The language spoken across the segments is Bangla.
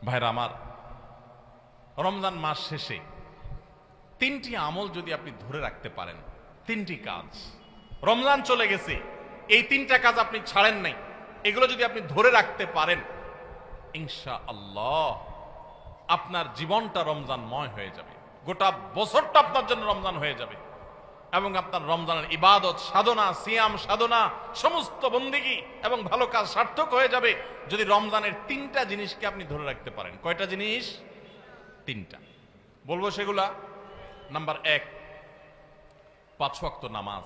ভাইরা আমার, রমজান মাস শেষে তিনটি আমল যদি আপনি ধরে রাখতে পারেন, তিনটি কাজ, রমজান চলে গেছে, এই তিনটা কাজ আপনি ছাড়েন নাই, এগুলো যদি আপনি ধরে রাখতে পারেন, ইনশাআল্লাহ আপনার জীবনটা রমজানময় হয়ে যাবে, গোটা বছরটা আপনার জন্য রমজান হয়ে যাবে এবং আপনার রমজানের ইবাদত সাধনা, সিয়াম সাধনা, সমস্ত বন্দেগী এবং ভালো কাজ সার্থক হয়ে যাবে যদি রমজানের তিনটা জিনিসকে আপনি ধরে রাখতে পারেন। কয়টা জিনিস? তিনটা। বলবো সেগুলা। নাম্বার 1, 5 ওয়াক্ত নামাজ।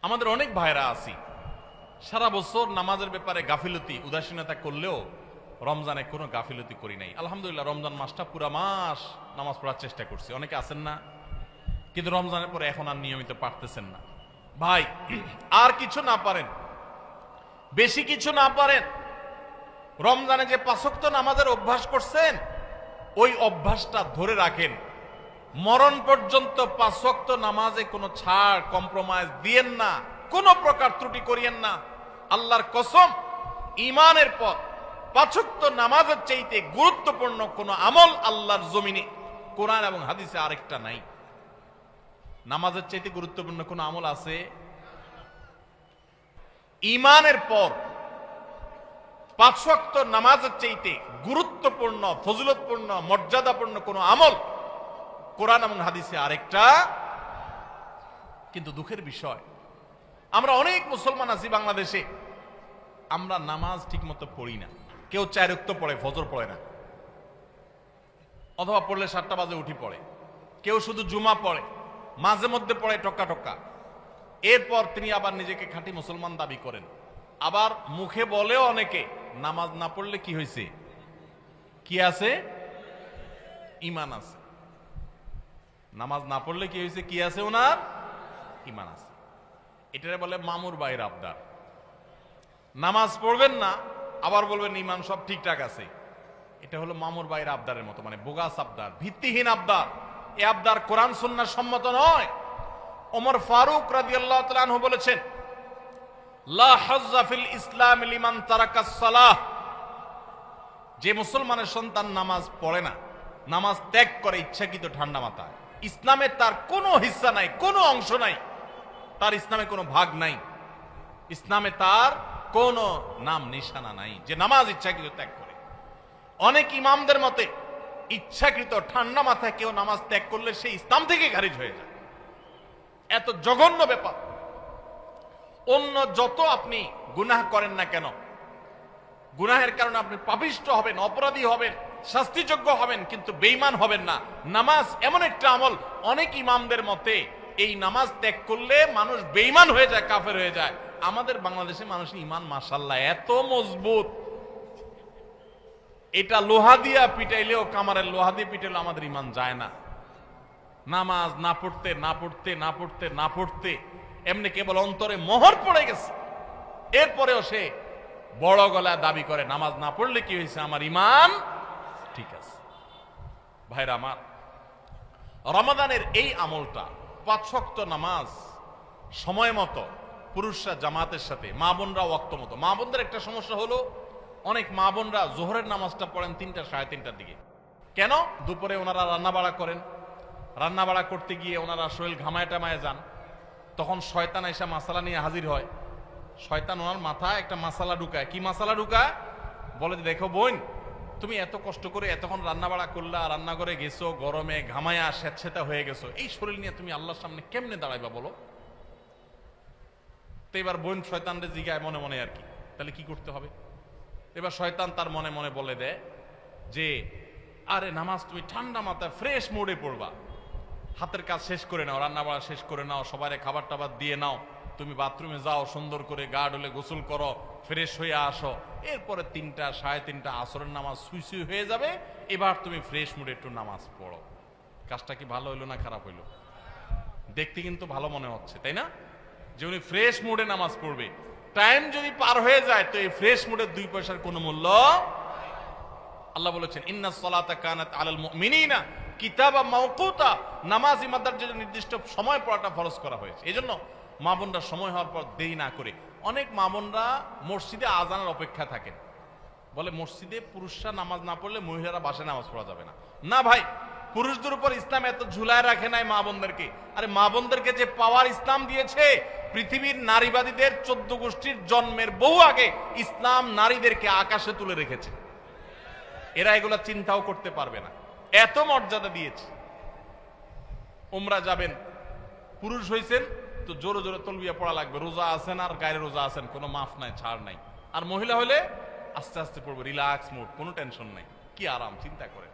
আমাদের অনেক ভাইরা আছি সারা বছর নামাজের ব্যাপারে গাফিলতি, উদাসীনতা করলেও রমজানে কোনো গাফিলতি করি নাই। আলহামদুলিল্লাহ, রমজান মাসটা পুরা মাস নামাজ পড়ার চেষ্টা করছি। অনেকে আছেন না, কিন্তু রমজানের পরে এখন আর নিয়মিত পারতেছেন না। ভাই, আর কিছু না পারেন, বেশি কিছু না পারেন, রমজানে যে 5 ওয়াক্ত নামাজের অভ্যাস করছেন ওই অভ্যাসটা ধরে রাখেন। মরণ পর্যন্ত 5 ওয়াক্ত নামাজে কোনো ছাড়, কম্প্রোমাইজ দিয়েন না, কোনো প্রকার ত্রুটি করিয়েন না। আল্লাহর কসম, ঈমানের পর 5 ওয়াক্ত নামাজের চাইতে গুরুত্বপূর্ণ কোনো আমল আল্লাহর জমিনে, কোরআন এবং হাদিসে আরেকটা নাই। নামাজের চাইতে গুরুত্বপূর্ণ কোন আমল আছে? ঈমানের পর 5 ওয়াক্ত নামাজের চাইতে গুরুত্বপূর্ণ, ফজিলতপূর্ণ, মর্যাদাপূর্ণ কোন আমল কোরআন এবং হাদিসে আরেকটা। কিন্তু দুঃখের বিষয়, আমরা অনেক মুসলমান আছি বাংলাদেশে, আমরা নামাজ ঠিক মতো পড়ি না। কেউ 4 ওয়াক্ত পড়ে, ফজর পড়ে না, অথবা পড়লে 7টা বাজে উঠি পড়ে। কেউ শুধু জুমা পড়ে, মাঝে মধ্যে পড়ে টক্কা টক্কা। এরপর তিনি আবার নিজেকে খাঁটি মুসলমান দাবি করেন। আবার মুখে বলেও অনেকে, নামাজ না পড়লে কি হয়েছে? কি আছে? ঈমান আছে। নামাজ না পড়লে কি হয়েছে? কি আছে? ওনার ঈমান আছে। এটারে বলে মামুর বাইর আবদার। নামাজ পড়বেন না, আবার বলবেন ঈমান সব ঠিকঠাক আছে। এটা হলো মামুর বাইর আবদারের মতো, মানে বোগাস আবদার, ভিত্তিহীন আবদার। এ আবদার কোরআন সুন্নাহ সম্মত নয়। ওমর ফারুক রাদিয়াল্লাহু তাআলা আনহু বলেছেন, লা হাজ্জা ফিল ইসলাম লিমান তারাকাস সালাহ। যে মুসলমানের সন্তান নামাজ পড়ে না, নামাজ ত্যাগ করে ইচ্ছাকৃত ঠান্ডা মাথায়, ইসলামে তার কোনো হিস্সা নাই, কোনো অংশ নাই, তার ইসলামে কোনো ভাগ নাই, ইসলামে তার কোনো নাম নিশানা নাই, যে নামাজ ইচ্ছাকৃত ত্যাগ করে। অনেক ইমামদের মতে ইচ্ছাকৃত ঠান্ডা মাথায় কেউ নামাজ ত্যাগ করলে সে ইসলাম থেকে খারিজ হয়ে যায়। এত জঘন্য ব্যাপার। অন্য যত আপনি গুনাহ করেন না কেন, গুনাহের কারণে আপনি পাপিষ্ঠ হবেন, অপরাধী হবেন, শাস্তিযোগ্য হবেন, কিন্তু বেঈমান হবেন না। নামাজ এমন একটা আমল, অনেক ইমামদের মতে এই নামাজ ত্যাগ করলে মানুষ বেঈমান হয়ে যায়, কাফের হয়ে যায়। আমাদের বাংলাদেশে মানুষের ঈমান মাশাআল্লাহ এত মজবুত, এটা লোহা দিয়া পিটাইলেও, কামারের লোহা দিয়ে পিটাইলেও আমাদের ঈমান যায় না। নামাজ না পড়তে না পড়তে না পড়তে না পড়তে এমনি কেবল অন্তরে মোহর পড়ে গেছে, এরপরেও সে বড় গলায় দাবি করে, নামাজ না পড়লে কি হয়েছে? আমার ঈমান ঠিক আছে। ভাইরা আমার, রমাদানের এই আমলটা, 5 ওয়াক্ত নামাজ সময় মতো, পুরুষরা জামাতের সাথে, মা বোনরা ওয়াক্ত মতো। মা বোনদের একটা সমস্যা হলো, অনেক মা বোনরা জোহরের নামাজটা পড়েন 3টা, 3:30টার দিকে। কেন? দুপুরে ওনারা রান্না বাড়া করেন, রান্না বাড়া করতে গিয়ে ওনারা শরীর ঘামায় টামায় যান, তখন শয়তান এসে মাসালা নিয়ে হাজির হয়। শয়তান ওনার মাথায় একটা মাসালা ঢুকায়। কি মাসালা ঢুকায়? বলে যে, দেখো বোন, তুমি এত কষ্ট করে এতক্ষণ রান্না বাড়া করলা, রান্না করে গেছো, গরমে ঘামায়া স্যাঁতস্যাঁতা হয়ে গেছো, এই শরীর নিয়ে তুমি আল্লাহর সামনে কেমনে দাঁড়াইবা বলো? তো এবার বোন শয়তানরে জিগায় মনে মনে আর কি, তাহলে কি করতে হবে? এবার শয়তান তার মনে মনে বলে দেয় যে, আরে নামাজ তুমি ঠান্ডা মাথায় ফ্রেশ মোডে পড়বা, হাতের কাজ শেষ করে নাও, রান্না বাড়া শেষ করে নাও, সবাই খাবার টাবার দিয়ে নাও, তুমি বাথরুমে যাও, সুন্দর করে গা ডলে গোসল করো, ফ্রেশ হয়ে আসো, এরপরে 3টা, 3:30 আসরের নামাজ সুই সুই হয়ে যাবে, এবার তুমি ফ্রেশ মুডে একটু নামাজ পড়ো। কাজটা কি ভালো হইলো না খারাপ হইলো? দেখতে কিন্তু ভালো মনে হচ্ছে, তাই না? যে উনি ফ্রেশ মুডে নামাজ পড়বে। টাইম যদি পার হয়ে যায় তো এই ফ্রেশ মুডের 2 পয়সার কোনো মূল্য। আল্লাহ বলেছেন, ইন্নাস সালাতা কানাত আলাল মুমিনিনা কিতাবা মাওকুতা। নামাজ ইমানদার জন্য নির্দিষ্ট সময় পড়াটা ফরজ করা হয়েছে। এজন্য মা বোনরা সময় হওয়ার পর দেরি না করে, অনেক মা বোনরা মসজিদে আজানের অপেক্ষা থাকেন, বলে মসজিদে পুরুষরা নামাজ না পড়লে মহিলারা বাসায় নামাজ পড়া যাবে না। না ভাই, পুরুষদের উপর ইসলাম এত ঝুলায় রাখে নাই মা বোনদেরকে। আরে মা বোনদেরকে যে পাওয়ার ইসলাম দিয়েছে, পৃথিবীর নারীবাদীদের 14 গোষ্ঠীর জন্মের বহু আগে ইসলাম নারীদেরকে আকাশে তুলে রেখেছে। এরা এগুলা চিন্তাও করতে পারবে না, এত মর্যাদা দিয়েছে। উমরা যাবেন, পুরুষ হইছেন তো জোরে জোরে তলবিয়া পড়া লাগবে, রোজা আছেন আর গায়ে রোজা আছেন, কোনো মাফ নাই, ছাড় নাই। আর মহিলা হলে আস্তে আস্তে পড়বে, রিল্যাক্স মুড, কোনো টেনশন নাই, কি আরাম, চিন্তা করেন।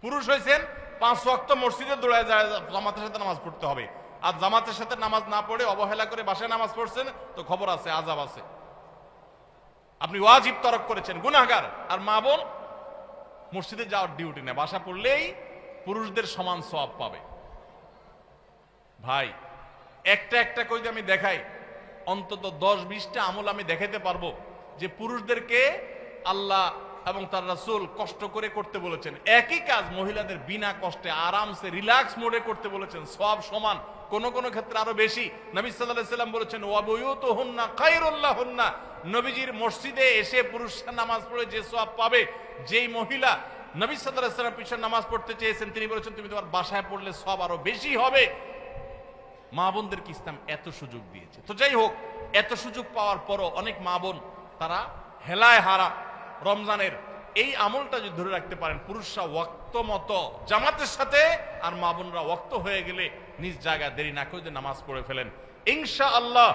পুরুষ হইছেন 5 ওয়াক্ত মসজিদে দৌড়ায় যায় জামাতের সাথে নামাজ পড়তে হবে, আর জামাতের সাথে নামাজ না পড়ে অবহেলা করে বাসায় নামাজ পড়ছেন তো খবর আছে, আযাব আছে, আপনি ওয়াজিব তরক করেছেন, গুনাহগার। আর মা বোন মসজিদে যাওয়ার ডিউটি নেই, বাসা পড়লেই পুরুষদের সমান সওয়াব পাবে। ভাই একটা একটা কইতে আমি দেখাই, অন্তত 10-20টা আমল আমি দেখাতে পারবো যে পুরুষদেরকে আল্লাহ এবং তার রাসূল কষ্ট করে করতে বলেছেন। একই কাজ মহিলাদের বিনা কষ্টে আরামসে রিল্যাক্স মোডে করতে বলেছেন, সওয়াব সমান, কোন কোন ক্ষেত্রে আরো বেশি। নবী সাল্লাল্লাহু আলাইহি সাল্লাম বলেছেন ওয়া বুয়ুতুহুন্না খায়রুল লাহুন্না, নবীজির মসজিদে এসে পুরুষরা নামাজ পড়ে যে সওয়াব পাবে, যেই মহিলা নবী সাল্লাল্লাহু আলাইহি সাল্লাম পিছনে নামাজ পড়তে চেয়েছেন তিনি বলেছেন তুমি তোমার বাসায় পড়লে সওয়াব আরো বেশি হবে। মা বোনদেরকে ইসলাম এত সুযোগ দিয়েছে। তো যাই হোক, এত সুযোগ পাওয়ার পরও অনেক মা বোন তারা হেলায় হারা রমজানের এই আমলটা যদি ধরে রাখতে পারেন, পুরুষরা ওয়াক্ত মতো জামাতের সাথে আর মা বোনরা ওয়াক্ত হয়ে গেলে নিজ জায়গায় দেরি না করে নামাজ পড়ে ফেলেন, ইনশাআল্লাহ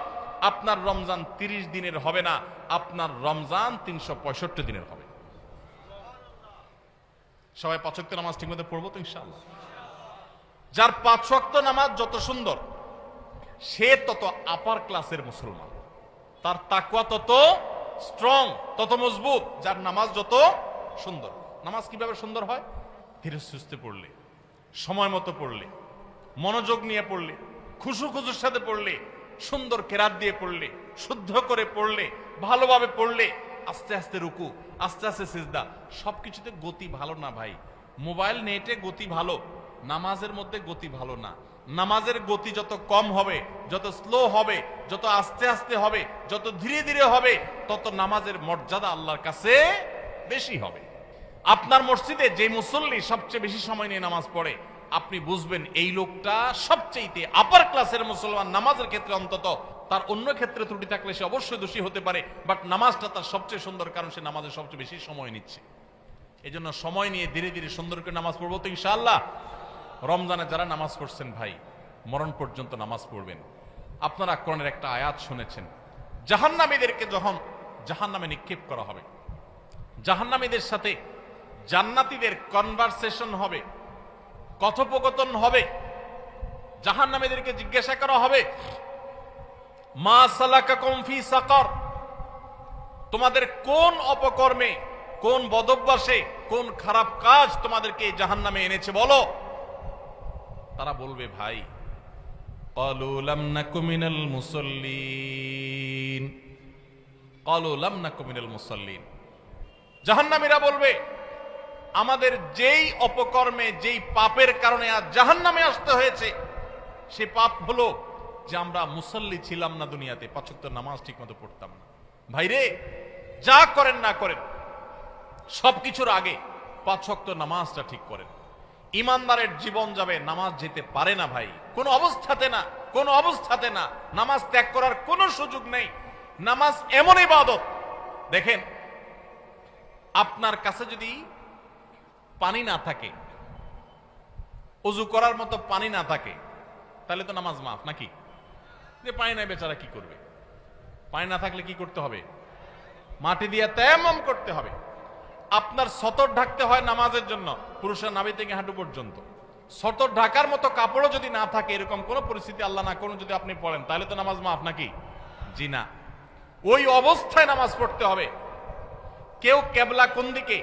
আপনার রমজান 30 দিনের হবে না, আপনার রমজান 365 দিনের হবে। সবাই 5 ওয়াক্ত নামাজ ঠিকমতো পড়বো তো ইনশাআল্লাহ। যার 5 ওয়াক্ত নামাজ যত সুন্দর, সে তত আপার ক্লাসের মুসলমান, তার তাকওয়া তত স্ট্রং, তত মজবুত। যার নামাজ যত সুন্দর। নামাজ কিভাবে সুন্দর হয়? ধীরে সুস্থে পড়লে, সময় মতো পড়লে, মনোযোগ নিয়ে পড়লে, খুশু খুশুর সাথে পড়লে, সুন্দর কেরাত দিয়ে পড়লে, শুদ্ধ করে পড়লে, ভালোভাবে পড়লে, আস্তে আস্তে রুকু, আস্তে আস্তে সিজদা, সবকিছুতে গতি ভালো না ভাই। মোবাইল নেটে গতি ভালো, নামাজের মধ্যে গতি ভালো না। নামাজের গতি যত কম হবে, যত স্লো হবে, যত আস্তে আস্তে হবে, যত ধীরে ধীরে হবে, তত নামাজের মর্যাদা আল্লাহর কাছে বেশি হবে। আপনার মসজিদে যে মুসল্লি সবচেয়ে বেশি সময় নিয়ে নামাজ পড়ে, আপনি বুঝবেন এই লোকটা সবচেয়ে আপার ক্লাসের মুসলমান। নামাজের ক্ষেত্রে অন্তত, তার অন্য ক্ষেত্রে ত্রুটি থাকলে সে অবশ্যই দোষী হতে পারে, বাট নামাজটা তার সবচেয়ে সুন্দর, কারণ সে নামাজের সবচেয়ে বেশি সময় নিচ্ছে। এই জন্য সময় নিয়ে ধীরে ধীরে সুন্দর করে নামাজ পড়বো তো ইনশাআল্লাহ। রমজানে যারা নামাজ পড়ছেন ভাই, মরণ পর্যন্ত নামাজ পড়বেন। আপনারা কোরআনের একটা আয়াত শুনেছেন, জাহান্নামীদেরকে যখন জাহান্নামে নিক্ষেপ করা হবে, জাহান্নামীদের সাথে জান্নাতীদের কনভারসেশন হবে, কথোপকথন হবে। জাহান্নামীদেরকে জিজ্ঞাসা করা হবে মা সালাকাকুম ফি সাকার, তোমাদের কোন অপকর্মে, কোন বদভ্যাসে, কোন খারাপ কাজ তোমাদেরকে জাহান্নামে এনেছে বলো। তারা বলবে ভাই ক্বালু লাম নাকু মিনাল মুসাল্লিন, ক্বালু লাম নাকু মিনাল মুসাল্লিন। জাহান্নামীরা বলবে আমাদের যেই অপকর্মে, যেই পাপের কারণে আজ জাহান্নামে আসতে হয়েছে, সে পাপ হলো যে আমরা মুসাল্লি ছিলাম না দুনিয়াতে, 5 ওয়াক্ত নামাজ ঠিকমতো পড়তাম না। ভাইরে, যা করেন না করেন সবকিছুর আগে 5 ওয়াক্ত নামাজটা ঠিক করেন। ইমানদারের জীবন যাবে, নামাজ যেতে পারে না ভাই, কোনো অবস্থাতে না, কোনো অবস্থাতে না। নামাজ ত্যাগ করার কোনো সুযোগ নেই। নামাজ এমন ইবাদত, দেখেন আপনার কাছে যদি পানি না থাকে, ওযু করার মতো পানি না থাকে, তাহলে তো নামাজ মাফ নাকি? যে পানি নাই বেচারা কি করবে? পানি না থাকলে কি করতে হবে? মাটি দিয়ে তায়াম্মুম করতে হবে। আপনার সতর ঢাকতে হয় নামাজের জন্য, পুরুষের নাভি থেকে হাঁটু পর্যন্ত। সতর ঢাকার মতো কাপড়ও যদি না থাকে, এরকম কোন পরিস্থিতি আল্লাহ না করুন যদি আপনি পড়েন, তাহলে তো নামাজ মাফ নাকি? জি না। ওই অবস্থায় নামাজ পড়তে হবে। কেউ কেবলা কোন দিকে,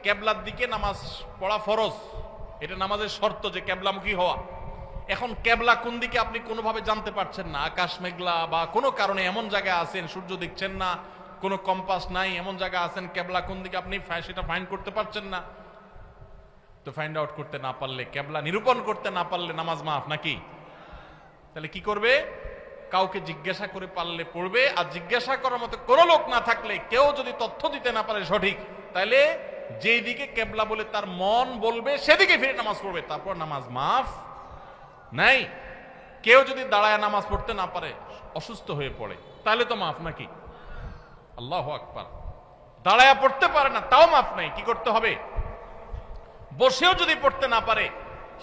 কেবলার দিকে নামাজ পড়া ফরজ, এটা নামাজের শর্ত যে কেবলামুখী হওয়া। এখন কেবলা কোন দিকে আপনি কোনোভাবে জানতে পারছেন না, আকাশ মেঘলা বা কোনো কারণে এমন জায়গায় আছেন সূর্য দেখছেন না, কোনো কম্পাস নাই, এমন জায়গায় আছেন কেবলা কোন দিকে আপনি সেটা ফাইন্ড করতে পারছেন না। তো ফাইন্ড আউট করতে না পারলে, কেবলা নিরূপণ করতে না পারলে নামাজ মাফ নাকি? তাহলে কি করবে? কাউকে জিজ্ঞাসা করে পারলে পড়বে, আর জিজ্ঞাসা করার মতো কোনো লোক না থাকলে, কেউ যদি তথ্য দিতে না পারে সঠিক, তাহলে যেই দিকে কেবলা বলে তার মন বলবে সেদিকে ফিরে নামাজ পড়বে, তারপর নামাজ মাফ নাই। কেউ যদি দাঁড়ায় নামাজ পড়তে না পারে, অসুস্থ হয়ে পড়ে, তাহলে তো মাফ নাকি? আল্লাহু আকবার। দাঁড়ায় পড়তে পারে না, তাও মাফ নাই। কি করতে হবে? বসেও যদি পড়তে না পারে,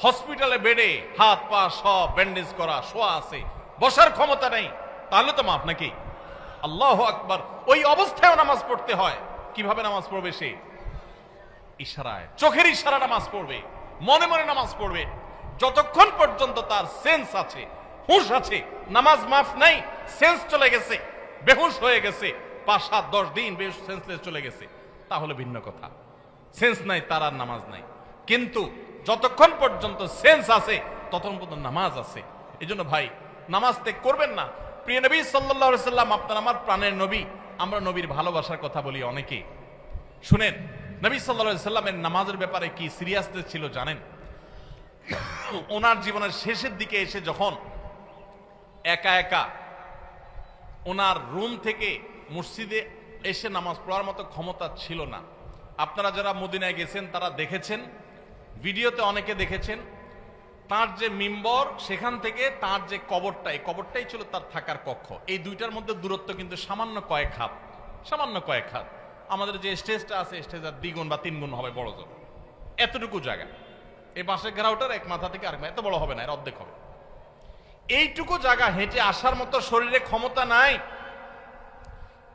হসপিটালে বেডে হাত পা সব ব্যান্ডেজ করা, শোয়া আছে, বসার ক্ষমতা নেই, তাহলে তো মাফ নাকি? আল্লাহু আকবার। ওই অবস্থায় নামাজ পড়তে হয়। কিভাবে নামাজ পড়বে সে? ইশারায়, চোখের ইশারা নামাজ পড়বে, মনে মনে নামাজ পড়বে। যতক্ষণ পর্যন্ত তার সেন্স আছে, হুঁশ আছে, নামাজ মাফ নাই। সেন্স চলে গেছে, বেহুশ হয়ে গেছে, 5-7-10 দিন বেহুশ সেন্সলেস চলে গেছে, তাহলে ভিন্ন কথা। সেন্স নাই, তার আর নামাজ নাই। কিন্তু যতক্ষণ পর্যন্ত সেন্স আছে ততক্ষণ পর্যন্ত নামাজ আছে। এই জন্য ভাই, নামাজ ত্যাগ করবেন না। প্রিয় নবী সাল্লাল্লাহু আলাইহি সাল্লাম আপনার আমার প্রাণের নবী। আমরা নবীর ভালোবাসার কথা বলি অনেকে। শুনেন, নবী সাল্লাল্লাহু আলাইহি সাল্লামের নামাজের ব্যাপারে কি সিরিয়াসনেস ছিল জানেন? ওনার জীবনের শেষের দিকে এসে যখন একা একা ওনার রুম থেকে মসজিদে এসে নামাজ পড়ার মতো ক্ষমতা ছিল না। আপনারা যারা মদিনায় গেছেন তারা দেখেছেন, ভিডিওতে অনেকে দেখেছেন, তার যে মিম্বর, সেখান থেকে তার যে কবরটা, এই কবরটাই ছিল তার থাকার কক্ষ। এই দুইটার মধ্যে দূরত্ব কিন্তু সামান্য কয়েক হাত, সামান্য কয়েক হাত। আমাদের যে স্টেজটা আছে, স্টেজের 2 গুণ বা 3 গুণ হবে বড় জোর, এতটুকু জায়গা। এই বাঁশের ঘেরাওটার এক মাথা থেকে আরেক মাথা, এত বড় হবে না, এর অর্ধেক হবে। এইটুকু জায়গা হেঁটে আসার মতো শরীরে ক্ষমতা নাই।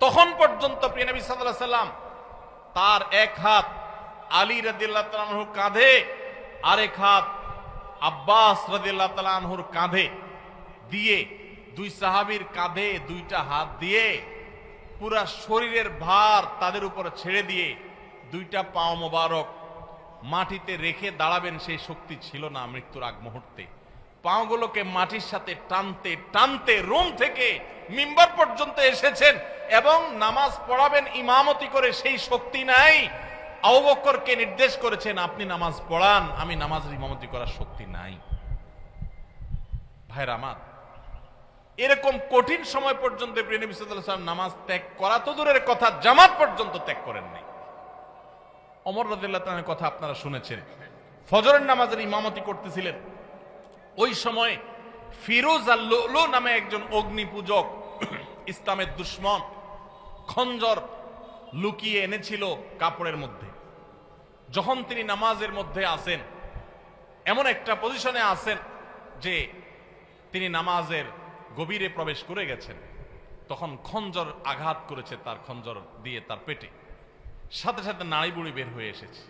তখন পর্যন্ত প্রিয় নবী সাল্লাল্লাহু আলাইহি সাল্লাম তার এক হাত আলী রাদিয়াল্লাহু তাআলা আনহুর কাঁধে, আরেক হাত আব্বাস রাদিয়াল্লাহু তাআলা আনহুর কাঁধে দিয়ে, 2 সাহাবীর কাঁধে 2টা হাত দিয়ে পুরা শরীরের ভার তাদের উপরে ছেড়ে দিয়ে 2টা পা মোবারক মাটিতে রেখে দাঁড়াবেন, সেই শক্তি ছিল না মৃত্যুর আগ মুহূর্তে। পাগুলোকে মাটির সাথে টানতে টানতে রুম থেকে মিম্বার পর্যন্ত এসেছেন এবং নামাজ পড়াবেন ইমামতি করে, সেই শক্তি নাই। আবু বকরকে নির্দেশ করেছেন, আপনি নামাজ পড়ান, আমি নামাজের ইমামতি করার শক্তি নাই। ভাইরা আমার, এরকম কঠিন সময় পর্যন্ত প্রিয় নবী সাল্লাল্লাহু আলাইহি ওয়াসাল্লাম নামাজ ত্যাগ করা তো দূরের কথা, জামাত পর্যন্ত ত্যাগ করেন নাই। ওমর রাদিয়াল্লাহু তাআলার কথা আপনারা শুনেছেন, ফজরের নামাজের ইমামতি করতেছিলেন। ওই সময় ফিরোজ আল-লুলু নামে একজন অগ্নি পূজক, ইসলামের দুশমন, খঞ্জর লুকিয়ে এনেছিল কাপড়ের মধ্যে। যখন তিনি নামাজের মধ্যে আসেন, এমন একটা পজিশনে আছেন যে তিনি নামাজের গভীরে প্রবেশ করে গেছেন, তখন খঞ্জর আঘাত করেছে তার খঞ্জর দিয়ে তার পেটে। সাথে সাথে নাড়ি বুড়ি বের হয়ে এসেছে,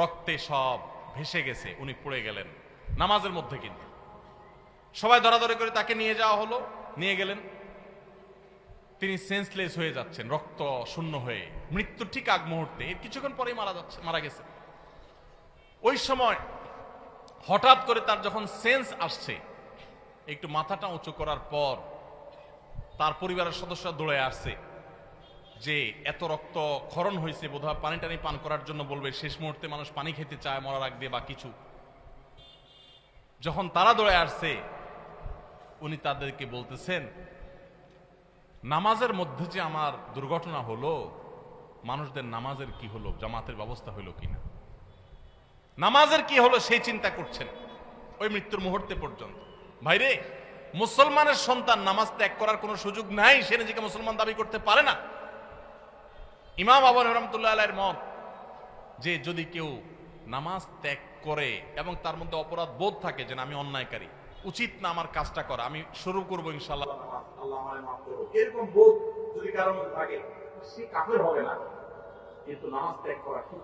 রক্তে সব ভেসে গেছে, উনি পড়ে গেলেন নামাজের মধ্যে। কিন্তু সবাই ধরাধরি করে তাকে নিয়ে যাওয়া হলো, নিয়ে গেলেন। তিনি সেন্সলেস হয়ে যাচ্ছেন, রক্ত শূন্য হয়ে, মৃত্যুর ঠিক আগ মুহূর্তে, এর কিছুক্ষণ পরেই মারা গেছে। ওই সময় হঠাৎ করে তার যখন সেন্স আসছে, একটু মাথাটা উঁচু করার পর তার পরিবারের সদস্যরা দৌড়ে আসছে যে এত রক্ত ক্ষরণ হয়েছে, বোধহয় পানি টানি পান করার জন্য বলবে। শেষ মুহূর্তে মানুষ পানি খেতে চায় মরার আগ দিয়ে বা কিছু। যখন তারা দৌড়ে আসছে, উনি তাদেরকে বলতেছেন, নামাজের মধ্যে যে আমার দুর্ঘটনা হলো, মানুষদের নামাজের কি হলো, জামাতের ব্যবস্থা হলো কিনা, নামাজের কি হলো সেই চিন্তা করছেন ওই মৃত্যুর মুহূর্তে পর্যন্ত। ভাইরে, মুসলমানের সন্তান নামাজ ত্যাগ করার কোনো সুযোগ নাই, সে নিজেকে মুসলমান দাবি করতে পারে না। ইমাম আবু হানিফা রাহমাতুল্লাহ আলাইহির মত যে যদি কেউ নামাজ ত্যাগ করে এবং তার মধ্যে অপরাধ বোধ থাকে যে আমি অন্যায়কারী, উচিত না আমার কাজটা করা, আমি শুরু করবো ইনশাআল্লাহ, আল্লাহ আমায় মাফ করুন, এরকম বোধ যদি কারোর মধ্যে থাকে, সে কাফের হবে না, কিন্তু নামাজ ত্যাগ করা ঠিক।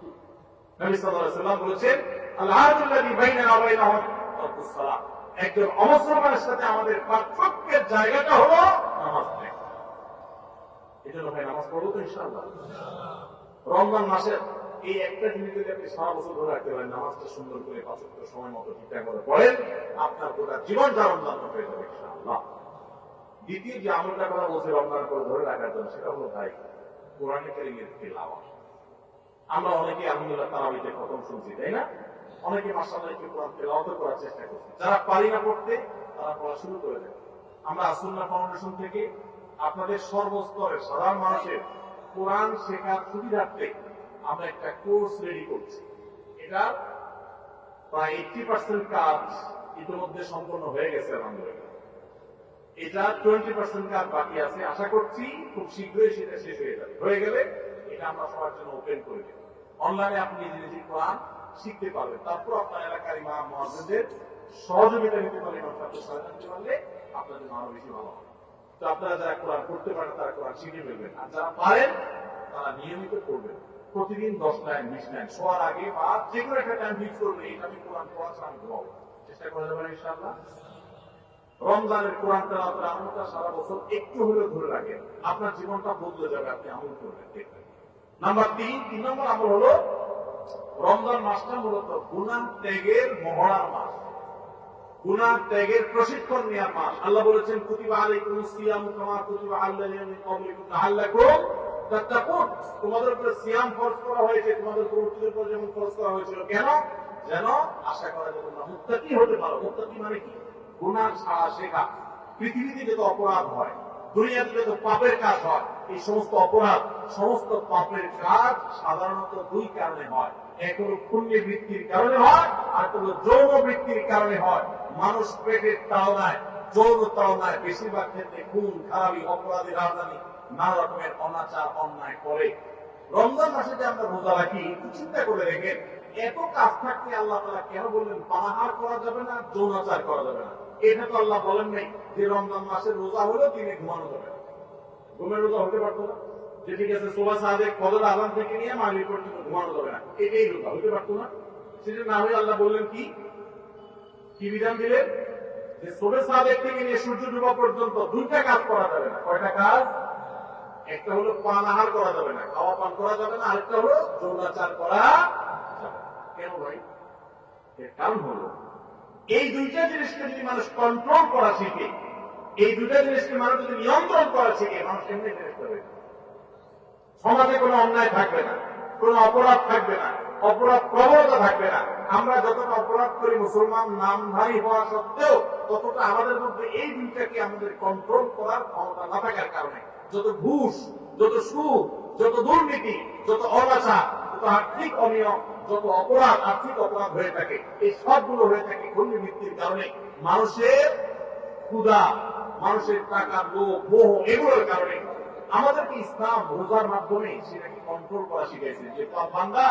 নবী সাল্লাল্লাহু আলাইহি ওয়াসাল্লাম বলেছেন, আল-আহাদুল্লাযী বাইনানা ওয়া বাইনাহুম তারকুস সালাহ। একজন অমুসলমানের সাথে আমাদের পার্থক্যের জায়গাটা হলো নামাজ ত্যাগ। এজন্য ভাই নামাজ পড়বো তো ইনশাআল্লাহ। রমজান মাসের এই একটা জিনিস যদি আপনি সারা বছর ধরে রাখতে পারেন, নামাজটা সুন্দর করে 5 ওয়াক্ত সময় মতো ঠিকঠাক করে পড়েন, আপনার গোটা জীবন রমজান হয়ে যাবে ইনশাআল্লাহ। দ্বিতীয় যে আমলটা কথা বলছে রমজান করে ধরে রাখার জন্য, সেটা হলো ভাই কোরআন কারীমের তিলাওয়াত। আমরা অনেকে আলহামদুলিল্লাহ তারাবিতে খতম শুনছি, তাই না? অনেকে মাশাআল্লাহ একটু কোরআন তেলাওয়াত করার চেষ্টা করছে। যারা পারি না পড়তে, তারা পড়া শুরু করে দেন। আমরা সুন্নাহ ফাউন্ডেশন থেকে আপনাদের সর্বস্তরের সাধারণ মানুষের কোরআন শেখার সুবিধার্থে আমরা একটা কোর্স রেডি করছি। এটা প্রায় 80% কাজ ইতিমধ্যে সম্পন্ন হয়ে গেছে আলহামদুলিল্লাহ। এটা 20% কাজ বাকি আছে। আশা করছি খুব শীঘ্রই সেটা শেষ হয়ে যাবে। হয়ে গেলে এটা আমরা সবার জন্য ওপেন করে দেব। অনলাইনে আপনি নিজে নিজে কোরআন শিখতে পারবেন। তারপর আপনার এলাকার ইমাম মুয়াজ্জিনদের সহযোগিতা নিতে পারলে, ইমাম সাহেবদের সহায়তা নিতে পারলে আপনার জন্য আরো বেশি ভালো হবে। তো আপনারা যারা কোরআন পড়তে পারেন তারা কোরআন শিখে ফেলবেন, আর যারা পারেন তারা নিয়মিত পড়বেন। প্রতিদিন 10 লাইন 20 লাইন শোয়ার আগে বা যে কোনো একটা টাইম ফিক্স করবেন, এটা আমি কোরআন পড়া ছাড়া আমি ঘুমাবো। চেষ্টা করা যাবে না ইনশাআল্লাহ। রমজানের কোরআন তেলাওয়াতের আমলটা সারা বছর একটু হলেও ধরে রাখেন, আপনার জীবনটা বদলে যাবে। আপনি আমল করবেন, দেখবেন। নাম্বার 3 নম্বর আমল হলো রমজান মাসটা মূলত গুনাহ ত্যাগের মহড়ার মাস, গুনাহ ত্যাগের প্রশিক্ষণ নেওয়ার মাস। আল্লাহ বলেছেন কুতিবা আলাইকুমুস সিয়ামু কামা কুতিবা আলাল্লাযিনা মিন ক্বাবলিকুম লাআল্লাকুম তাত্তাকুন। তোমাদের উপর সিয়াম ফরজ করা হয়েছে, তোমাদের পূর্বপুরুষদের উপর যেমন ফরজ করা হয়েছিল। কেন? যেন আশা করা যায় তোমরা মুত্তাকি হতে পারো। মুত্তাকি মানে কি? গুনাহ ছাড়া শেখা। পৃথিবীতে যত অপরাধ হয়, দুনিয়াতে যত পাপের কাজ হয়, এই সমস্ত অপরাধ, সমস্ত পাপের কাজ সাধারণত দুই কারণে হয়। এক হলো পুণ্যবৃত্তির কারণে হয়, আর হলো যৌন বৃত্তির কারণে হয়। মানুষ পেটের তাড়নায়, যৌন তাড়নায় বেশিরভাগ ক্ষেত্রে খুন খারাপি, অপরাধী, রাজধানী, নানা রকমের অনাচার অন্যায় করে। রমজান মাসে যে আমরা রোজা রাখি, একটু চিন্তা করে দেখেন, এত কাজ থাকতে আল্লাহ তাআলা কেন বললেন পানাহার করা যাবে না, যৌনাচার করা যাবে না? এটা তো আল্লাহ বলেন নাই যে রমজান মাসের রোজা হলো দিনে ঘুমানো যাবে না। ঘুমের রোজা হতে পারতো না? যে ঠিক আছে সুবহ সাদেক ফজর আযান থেকে নিয়ে মাগরিব পর্যন্ত ঘুমানো যাবে না, এটাই রোজা হতে পারতো না? সেটা না হয়ে আল্লাহ বললেন কি কি বিধান দিলেন? যে সুবহ সাদেক থেকে নিয়ে সূর্য ডোবা পর্যন্ত দুইটা কাজ করা যাবে না। কয়টা কাজ? একটা হলো পানাহার করা যাবে না, খাওয়া পান করা যাবে না, আরেকটা হলো যৌনাচার করা যাবে। কেন ভাই? এর কারণ হলো এই দুইটা জিনিসকে যদি মানুষ কন্ট্রোল করা শিখে, এই দুইটা জিনিসকে মানুষ যদি নিয়ন্ত্রণ করা শিখে, মানুষ এমনি ফেরেশতা হয়ে যাবে। সমাজে কোনো অন্যায় থাকবে না, কোনো অপরাধ থাকবে না, অপরাধ প্রবণতা থাকবে না। আমরা যতটা অপরাধ করি মুসলমান নামধারী হওয়া সত্ত্বেও, ততটা আমাদের মধ্যে এই দুইটাকে আমাদের কন্ট্রোল করার ক্ষমতা না থাকার কারণে যত ঘুষ, যত সুদ, যত দুর্নীতি, যত অনাচার, যত আর্থিক অনিয়ম, যত অপরাধ, আর্থিক অপরাধ হয়ে থাকে, এই সবগুলো হয়ে থাকে দুর্নীতির কারণে। মানুষের ক্ষুধা, মানুষের টাকার লোভ, মোহ, এগুলোর কারণে। আমাদেরকে ইসলাম রোজার মাধ্যমে সেটাকে কন্ট্রোল করা শিখাইছে যে বান্দা,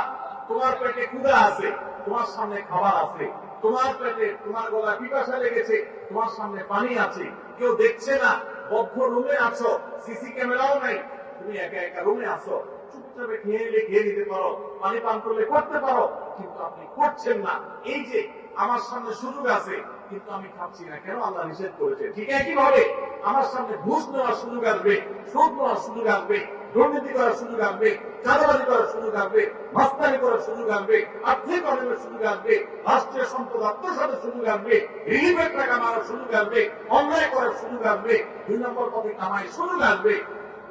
তোমার পেটে ক্ষুধা আছে, তোমার সামনে খাবার আছে, তোমার পেটে, তোমার গলা পিপাসা লেগেছে, তোমার সামনে পানি আছে, কেউ দেখছে না, বদ্ধ রুমে আছো, সিসি ক্যামেরাও নাই, তুমি একা একা রুমে আছো, চুপচাপে খেয়ে নিলে খেয়ে নিতে পারো, পানি পান করলে করতে পারো, কিন্তু আপনি করছেন না। এই যে আমার সামনে সুযোগ আছে কিন্তু আমি খাচ্ছি না, কেন? আল্লাহ নিষেধ করেছে। ঠিক একইভাবে আমার সামনে ঘুষ নেওয়ার সুযোগ আসবে, সুদ নেওয়ার সুযোগ আসবে, দুর্নীতি করার সুযোগ আসবে, চাঁদাবাজি করার সুযোগ আসবে, মাস্তানি করার সুযোগ আসবে, আর্থিক অনিয়মের সুযোগ আসবে, রাষ্ট্রীয় সম্পদ আত্মসাতের সুযোগ আসবে, রিলিফের টাকা মারার সুযোগ আসবে, অন্যায় করার সুযোগ আসবে, 2 নম্বর পথে কামাই সুযোগ আসবে,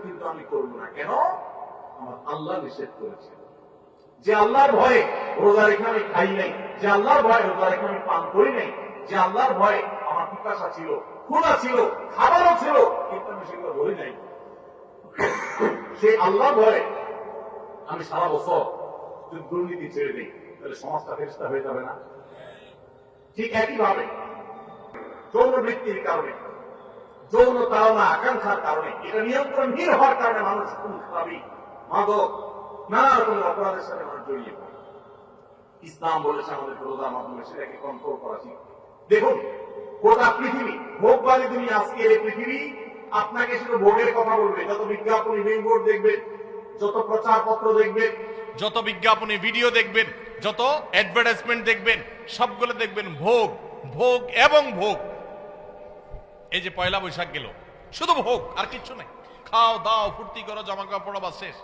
কিন্তু আমি করবো না। কেন? আমার আল্লাহ নিষেধ করেছে। যে আল্লাহর ভয়ে রোজা রেখে আমি খাই নাই, যে আল্লাহর ভয়ে রোজা রেখে আমি পান করি নাই, যে আল্লাহর ভয়ে আমার পিপাসা ছিল, ক্ষুধা ছিল, খাবারও ছিল, কিন্তু আমি সেগুলো ধরি নাই, সেই আল্লাহর ভয়ে আমি সারা বছর যদি দুর্নীতি ছেড়ে দিই, তাহলে সমাজটা ফেরেশতা হয়ে যাবে না? ঠিক একইভাবে যৌন বৃত্তির কারণে, যৌন তাড়না আকাঙ্ক্ষার কারণে, এটা নিয়ন্ত্রণহীন হওয়ার কারণে মানুষ খুন খারাপি, মাদক, নানা রকমের অপরাধের সাথে মানুষ জড়িয়ে পড়ে। ইসলাম বলেছে আমাদের রোজার মাধ্যমে সেটাকে কন্ট্রোল করা শিখবে। দেখুন, গোটা পৃথিবী, ভোগবাদী দুনিয়া, আজকের এই পৃথিবী আপনাকে শুধু ভোগের কথা বলবে। যত বিজ্ঞাপন, বিলবোর্ড দেখবেন, যত প্রচারপত্র দেখবেন, যত বিজ্ঞাপনে ভিডিও দেখবেন, যত অ্যাডভার্টাইজমেন্ট দেখবেন, সবগুলো দেখবেন ভোগ, ভোগ এবং ভোগ। এই যে পয়লা বৈশাখ গেল, শুধু ভোগ আর কিচ্ছু নাই। খাও দাও, ফুর্তি করো, জামা কাপড় পরো, বাস শেষ।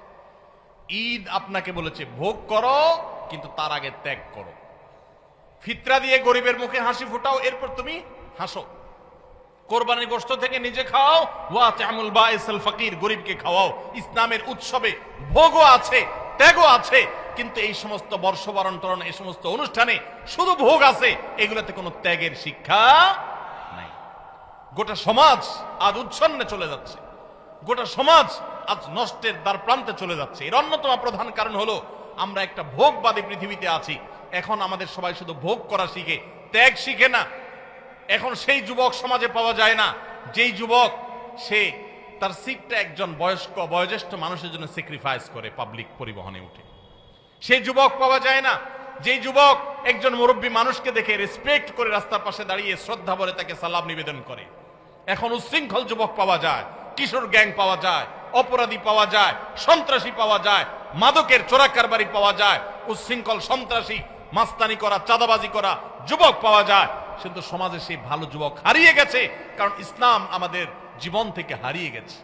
ঈদ আপনাকে বলেছে ভোগ করো, কিন্তু তার আগে ত্যাগ করো। ফিতরা দিয়ে গরিবের মুখে হাসি ফুটাও, এরপর তুমি হাসো। কোরবানির গোশত থেকে নিজে খাও, ওয়া তা'মুল বাইসাল ফকির, গরিবকে খাওয়াও। ইসলামের উৎসবে ভোগও আছে, ত্যাগও আছে, কিন্তু এই সমস্ত বর্ষবরণ টরণ, এই সমস্ত অনুষ্ঠানে শুধু ভোগ আছে, এগুলোতে কোনো ত্যাগের শিক্ষা নাই। গোটা সমাজ আজ উচ্ছন্নে চলে যাচ্ছে, গোটা সমাজ আজ নষ্টের দ্বার প্রান্তে চলে যাচ্ছে। এর অন্যতম প্রধান কারণ হলো আমরা একটা ভোগবাদী পৃথিবীতে আছি। এখন আমাদের সবাই শুধু ভোগ করা শিখে, ত্যাগ শিখে না। এখন সেই যুবক সমাজে পাওয়া যায় না যেই যুবক সে তার সিটটা একজন বয়োজ্যেষ্ঠ মানুষের জন্য স্যাক্রিফাইস করে পাবলিক পরিবহনে উঠে। সেই যুবক পাওয়া যায় না যেই যুবক একজন মুরব্বী মানুষকে দেখে রেসপেক্ট করে রাস্তার পাশে দাঁড়িয়ে শ্রদ্ধা ভরে তাকে সালাম নিবেদন করে। এখন উচ্ছৃঙ্খল যুবক পাওয়া যায়, কিশোর গ্যাং পাওয়া যায়, অপরাধী পাওয়া যায়, সন্ত্রাসী পাওয়া যায়, মাদকের চোরা কারবারি পাওয়া যায়, উচ্ছৃঙ্খল সন্ত্রাসী মাস্তানি করা, চাঁদাবাজি করা যুবক পাওয়া যায়। কিন্তু সমাজে সেই ভালো যুবক হারিয়ে গেছে, কারণ ইসলাম আমাদের জীবন থেকে হারিয়ে গেছে।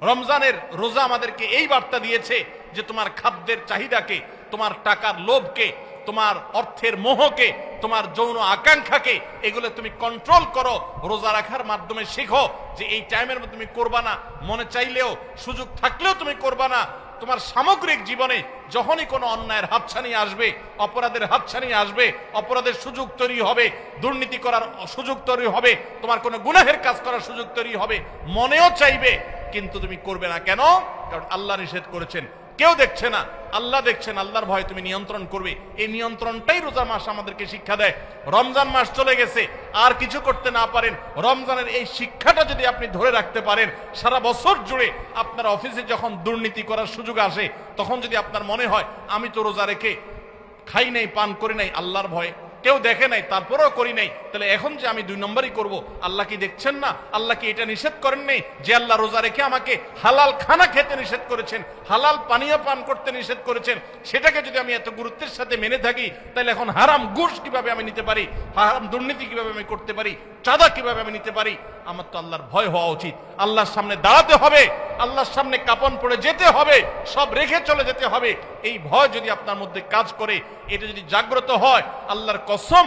রমজানের রোজা আমাদেরকে এই বার্তা দিয়েছে যে তোমার খাদ্যের চাহিদাকে, তোমার টাকার লোভকে, তোমার অর্থের মোহকে, তোমার যৌন আকাঙ্ক্ষাকে, এগুলো তুমি কন্ট্রোল করো। রোজা রাখার মাধ্যমে শেখো যে এই টাইমের মধ্যে তুমি করবা না, মনে চাইলেও সুযোগ থাকলেও তুমি করবা না। তোমার সামগ্রিক জীবনে যখনই কোনো অন্যায়ের হাতছানি আসবে, অপরাধের হাতছানি আসবে, অপরাধের সুযোগ তৈরি হবে, দুর্নীতি করার সুযোগ তৈরি হবে, তোমার কোনো গুনাহের কাজ করার সুযোগ তৈরি হবে, মনেও চাইবে, কিন্তু তুমি করবে না। কেন? কারণ আল্লাহ নিষেধ করেছেন। কেউ দেখছে না, আল্লাহ দেখছেন। আল্লাহর ভয় তুমি নিয়ন্ত্রণ করবে। এই নিয়ন্ত্রণটাই রোজা মাস আমাদেরকে শিক্ষা দেয়। রমজান মাস চলে গেছে, আর কিছু করতে না পারেন, রমজানের এই শিক্ষাটা যদি আপনি ধরে রাখতে পারেন, সারা বছর জুড়ে আপনার অফিসে যখন দুর্নীতি করার সুযোগ আসে, তখন যদি আপনার মনে হয় আমি তো রোজা রেখে খাই নাই, পান করি নাই, আল্লাহর ভয়ে কেউ দেখে নাই, তারপরেও করি নাই, তাহলে এখন যে আমি 2 নম্বরই করব, আল্লাহ কি দেখছেন না? আল্লাহ কি এটা নিষেধ করেন নাই যে আল্লাহ রোজা রেখে আমাকে হালাল খানা খেতে নিষেধ করেছেন, হালাল পানীয় পান করতে নিষেধ করেছেন? সেটাকে যদি আমি এত গুরুত্বের সাথে মেনে থাকি, তাহলে এখন হারাম ঘুষ কিভাবে আমি নিতে পারি, হারাম দুর্নীতি কিভাবে আমি করতে পারি, চাঁদা কিভাবে আমি নিতে পারি? আমার তো আল্লাহর ভয় হওয়া উচিত। আল্লাহর সামনে দাঁড়াতে হবে, আল্লাহর সামনে কাপন পড়ে যেতে হবে, সব রেখে চলে যেতে হবে। এই ভয় যদি আপনার মধ্যে কাজ করে, এটা যদি জাগ্রত হয়, আল্লাহর কসম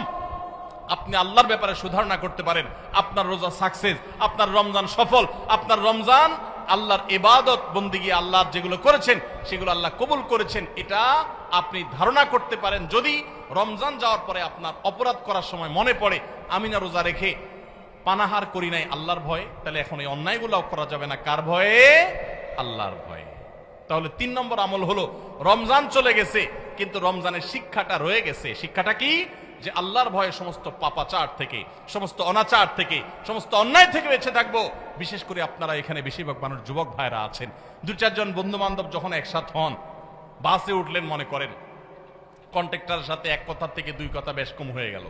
আপনি আল্লাহর ব্যাপারে সুধারণা করতে পারেন, আপনার রোজা সাকসেস, আপনার রমজান সফল, আপনার রমজান আল্লাহর ইবাদত বন্দেগী আল্লাহ যেগুলো করেছেন সেগুলো আল্লাহ কবুল করেছেন, এটা আপনি ধারণা করতে পারেন। যদি রমজান যাওয়ার পরে আপনার অপরাধ করার সময় মনে পড়ে আমি না রোজা রেখে পানাহার করি নাই আল্লাহর ভয়ে, তাহলে এখন এই অন্যায়গুলো করা যাবে না। কার ভয়ে? আল্লাহর ভয়ে। তাহলে 3 নম্বর আমল হলো, রমজান চলে গেছে কিন্তু রমজানের শিক্ষাটা রয়ে গেছে। শিক্ষাটা কি? যে আল্লাহর ভয়ে সমস্ত পাপাচার থেকে, সমস্ত অনাচার থেকে, সমস্ত অন্যায় থেকে বেঁচে থাকবো। বিশেষ করে আপনারা এখানে বেশিরভাগ মানুষ যুবক ভাইরা আছেন, 2-4 জন বন্ধু বান্ধব যখন একসাথে হন, বাসে উঠলেন, মনে করেন কন্ট্রাক্টরের সাথে 1 কথা থেকে 2 কথা বেশ কম হয়ে গেল,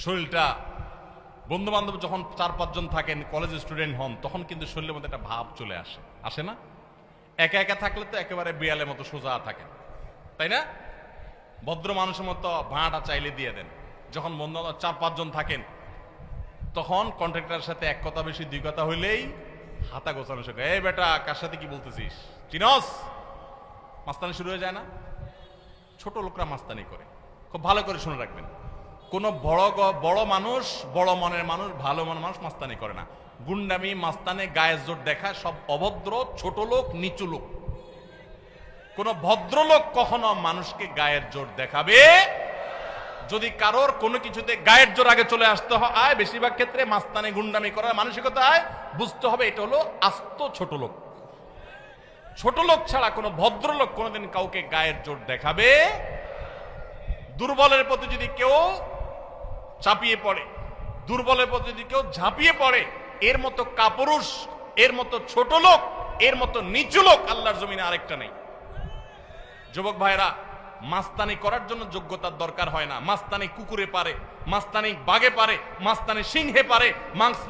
শরীরটা, বন্ধু বান্ধব যখন 4-5 জন থাকেন, কলেজ স্টুডেন্ট হন, তখন কিন্তু শরীরের মধ্যে একটা ভাব চলে আসে, আসে না? একা একা থাকলে তো একেবারে বিড়ালের মতো সোজা থাকে, তাই না? ভদ্র মানুষের মতো ভাড়াটা চাইলে দিয়ে দেন। যখন বন্ধু 4-5 জন থাকেন, তখন কন্ট্রাক্টরের সাথে 1 কথা বেশি 2 কথা হইলেই হাতা গোছানো শেখে। এই বেটা, কার সাথে কি বলতেছিস, চিনস? মাস্তানি শুরু হয়ে যায় না? ছোট লোকরা মাস্তানি করে, খুব ভালো করে শুনে রাখবেন। কোন বড় মানুষ, বড় মনের মানুষ, ভালো মনের মানুষ মাস্তানি করে না। গুন্ডামি, মাস্তানে, গায়ের জোর দেখা সব অভদ্র, ছোট লোক, নিচু লোক। কোন ভদ্রলোক কখনো মানুষকে গায়ের জোর দেখাবে? যদি কারোর কোনো কিছুতে গায়ের জোর আগে চলে আসতে হয়, বেশিরভাগ ক্ষেত্রে মাস্তানি, গুন্ডামি করার মানসিকতায়, বুঝতে হবে এটা হলো আস্ত ছোট লোক। ছোট লোক ছাড়া কোনো ভদ্রলোক কোনোদিন কাউকে গায়ের জোর দেখাবে। দুর্বলের প্রতি যদি কেউ চাপিয়ে পড়ে, দুর্বলের প্রতি যদি কেউ ঝাঁপিয়ে পড়ে, এর মতো কাপুরুষ, এর মতো ছোট লোক, এর মতো নিচু লোক আল্লাহর জমিনে আরেকটা নেই। যুবক ভাইরা, মাস্তানি করার জন্য যোগ্যতার দরকার হয় না। মাস্তানি কুকুরে পারে, মাস্তানি বাঘে পারে, মাস্তানি সিংহে পারে,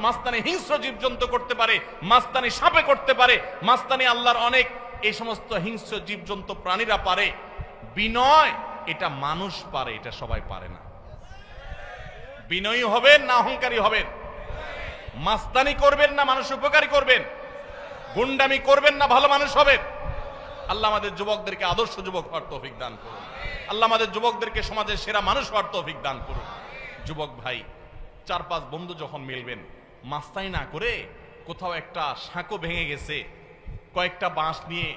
মাস্তানি হিংস্র জীবজন্তু করতে পারে, মাস্তানি সাপে করতে পারে, মাস্তানি আল্লাহর অনেক এই সমস্ত হিংস্র জীবজন্তু প্রাণীরা পারে। বিনয় এটা মানুষ পারে, এটা সবাই পারে না। বিনয়ী হবেন না অহংকারী হবেন? মাস্তানি করবেন না মানুষ উপকারী করবেন? গুন্ডামি করবেন না ভালো মানুষ হবেন? আল্লাহ আমাদের যুবকদেরকে আদর্শ যুবক হওয়ার তৌফিক দান করুন। আল্লাহ আমাদের যুবকদেরকে সমাজের সেরা মানুষ হওয়ার তৌফিক দান করুন। যুবক ভাই, 4-5 বন্ধু যখন মিলবেন, মাস্তানি না করে কোথাও একটা সাঁকো ভেঙে গেছে, কয়েকটা বাঁশ নিয়ে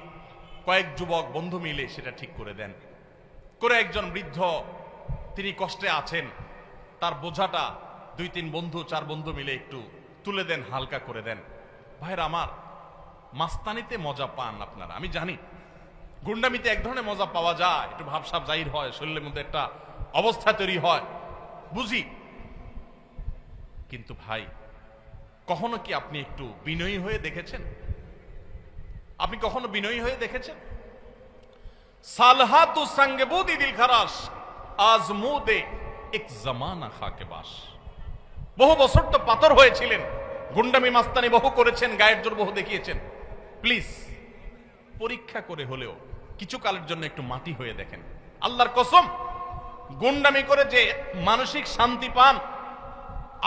কয়েক যুবক বন্ধু মিলে সেটা ঠিক করে দেন। করে একজন বৃদ্ধ, তিনি কষ্টে আছেন, তার বোঝাটা 2-3 বন্ধু, 4 বন্ধু মিলে একটু তুলে দেন, হালকা করে দেন। ভাইরা আমার, মাস্তানিতে মজা পান আপনারা, আমি জানি। গুন্ডামিতে এক ধরনের মজা পাওয়া যায়, একটু ভাবসাব জাহির হয়, শরীরের মধ্যে একটা অবস্থা তৈরি হয়, বুঝি। কিন্তু ভাই, কখনো কি আপনি একটু বিনয়ী হয়ে দেখেছেন? আপনি কখনো বিনয়ী হয়ে দেখেছেন? সালহাতু সঙ্গবুদি দিল খারাস আজমুদে এক জামানা খাকে বাস। বহু বছর তো পাথর হয়েছিলেন, গুন্ডামি মাস্তানি বহু করেছেন, গায়ের জোর বহু দেখিয়েছেন। প্লিজ পরীক্ষা করে হলেও কিছু কালের জন্য একটু মাটি হয়ে দেখেন। আল্লাহর কসম, গুন্ডামি করে যে মানসিক শান্তি পান,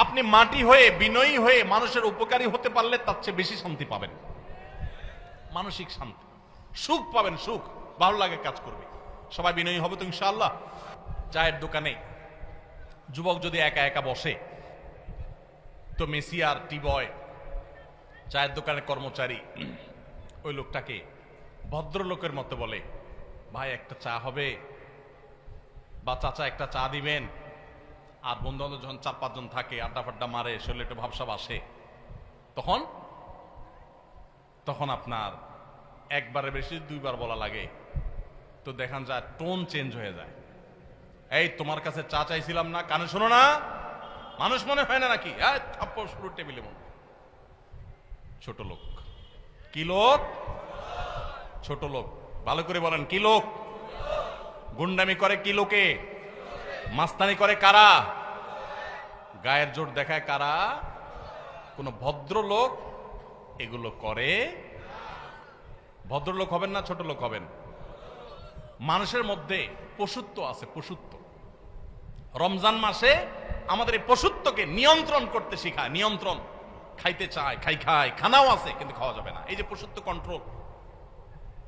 আপনি মাটি হয়ে বিনয়ী হয়ে মানুষের উপকারী হতে পারলে তার চেয়ে বেশি শান্তি পাবেন। মানসিক শান্তি, সুখ পাবেন, সুখ, ভালো লাগে, কাজ করবে। সবাই বিনয়ী হবে তো ইনশাআল্লাহ। চায়ের দোকানে যুবক যদি একা একা বসে, তো মেসিয়ার টি বয়, চায়ের দোকানের কর্মচারী ওই লোকটাকে ভদ্রলোকের মতো বলে, ভাই একটা চা হবে, বা চাচা একটা চা দিবেন। আর বন্ধু বান্ধব যখন 4-5 জন থাকে, আড্ডা ফাড্ডা মারে, শরীরে একটু ভাবসাব আসে, তখন আপনার একবারে বেশি 2বার বলা লাগে, তো দেখান যায় টোন চেঞ্জ হয়ে যায়। এই তোমার কাছে চা চাইছিলাম না, কানে শোনো না, মানুষ মনে হয় না নাকি? থাপ্পড় শুরু টেবিলে মনে। ছোট লোক। কি লোক? ছোট লোক। ভালো করে বলেন, কি লোক? গুন্ডামি করে কি লোকে? মাস্তানি করে কারা? গায়ের জোর দেখায় কারা? কোন ভদ্রলোক এগুলো করে? ভদ্রলোক হবেন না ছোট লোক হবেন? মানুষের মধ্যে পশুত্ব আছে, পশুত্ব। রমজান মাসে আমাদের এই পশুত্বকে নিয়ন্ত্রণ করতে শিখায়। নিয়ন্ত্রণ, খাইতে চায়, খাই, খানাও আছে কিন্তু খাওয়া যাবে না। এই যে পশুত্ব,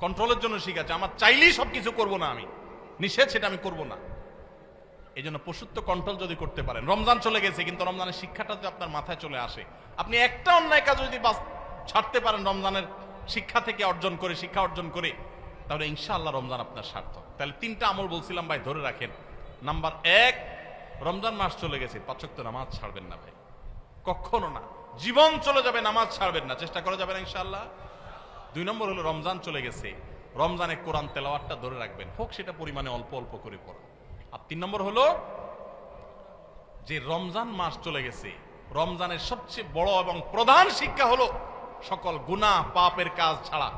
কন্ট্রোলের জন্য শিখাচ্ছে। আমার চাইলেই সবকিছু করব না, আমি নিষেধ সেটা আমি করব না। এই জন্য পশুত্ব কন্ট্রোল যদি করতে পারেন, রমজান চলে গেছে কিন্তু রমজানের শিক্ষাটা যদি আপনার মাথায় চলে আসে, আপনি একটা অন্যায় কাজ যদি ছাড়তে পারেন রমজানের শিক্ষা থেকে শিক্ষা অর্জন করে, তাহলে ইনশাআল্লাহ রমজান আপনার সার্থক। তাহলে 3টা আমল বলছিলাম ভাই, ধরে রাখেন। নাম্বার 1, রমজান মাস চলে গেছে, 5 ওয়াক্ত নামাজ ছাড়বেন না ভাই, কখনো না। জীবন চলে যাবে, নামাজ ছাড়বেন না, চেষ্টা করা যাবে না ইনশাআল্লাহ। 2 নম্বর হলো, রমজান চলে গেছে, রমজানে কোরআন তেলাওয়াতটা ধরে রাখবেন, হোক সেটা পরিমাণে অল্প অল্প করে পড়া। আর 3 নম্বর হলো যে রমজান মাস চলে গেছে, রমজানের সবচেয়ে বড় এবং প্রধান শিক্ষা হলো সকল গুনাহ পাপের কাজ ছাড়া,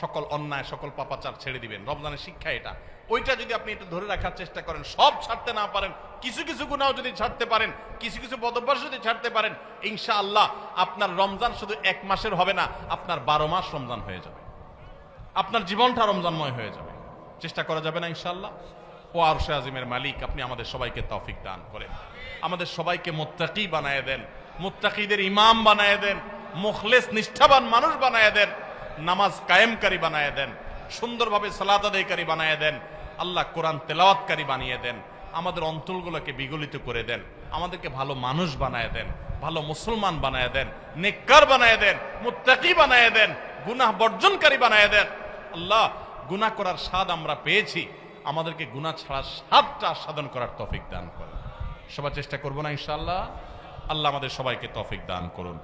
সকল অন্যায়, সকল পাপাচার ছেড়ে দিবেন। রমজানের শিক্ষা এটা। ওইটা যদি আপনি একটু ধরে রাখার চেষ্টা করেন, সব ছাড়তে না পারেন, কিছু কিছু গুনাহ যদি ছাড়তে পারেন, কিছু কিছু বদভ্যাস যদি ছাড়তে পারেন, ইনশাআল্লাহ আপনার রমজান শুধু 1 মাসের হবে না, আপনার 12 মাস রমজান হয়ে যাবে, আপনার জীবনটা রমজানময় হয়ে যাবে। চেষ্টা করা যাবে না ইনশাআল্লাহ। ও আরশে আজিমের মালিক, আপনি আমাদের সবাইকে তৌফিক দান করেন, আমাদের সবাইকে মুত্তাকি বানায় দেন, মুত্তাকিদের ইমাম বানায় দেন, মুখলেস নিষ্ঠাবান মানুষ বানায় দেন, নামাজ কায়েমকারী বানায় দেন, সুন্দরভাবে সালাত আদায়কারী বানায় দেন, আল্লাহ কোরআন তেলাওয়াতকারী বানিয়ে দেন, আমাদের অন্তরগুলোকে বিগলিত করে দেন, আমাদেরকে ভালো মানুষ বানায় দেন, ভালো মুসলমান বানায় দেন, নেককার বানায় দেন, মুত্তাকি বানায় দেন, গুনাহ বর্জনকারী বানায় দেন। আল্লাহ, গুনাহ করার স্বাদ আমরা পেয়েছি, আমাদেরকে গুনাহ ছাড়ার স্বাদটা আস্বাদন করার তৌফিক দান করুন। সবাই চেষ্টা করবো না ইনশাআল্লাহ? আল্লাহ আমাদের সবাইকে তৌফিক দান করুন।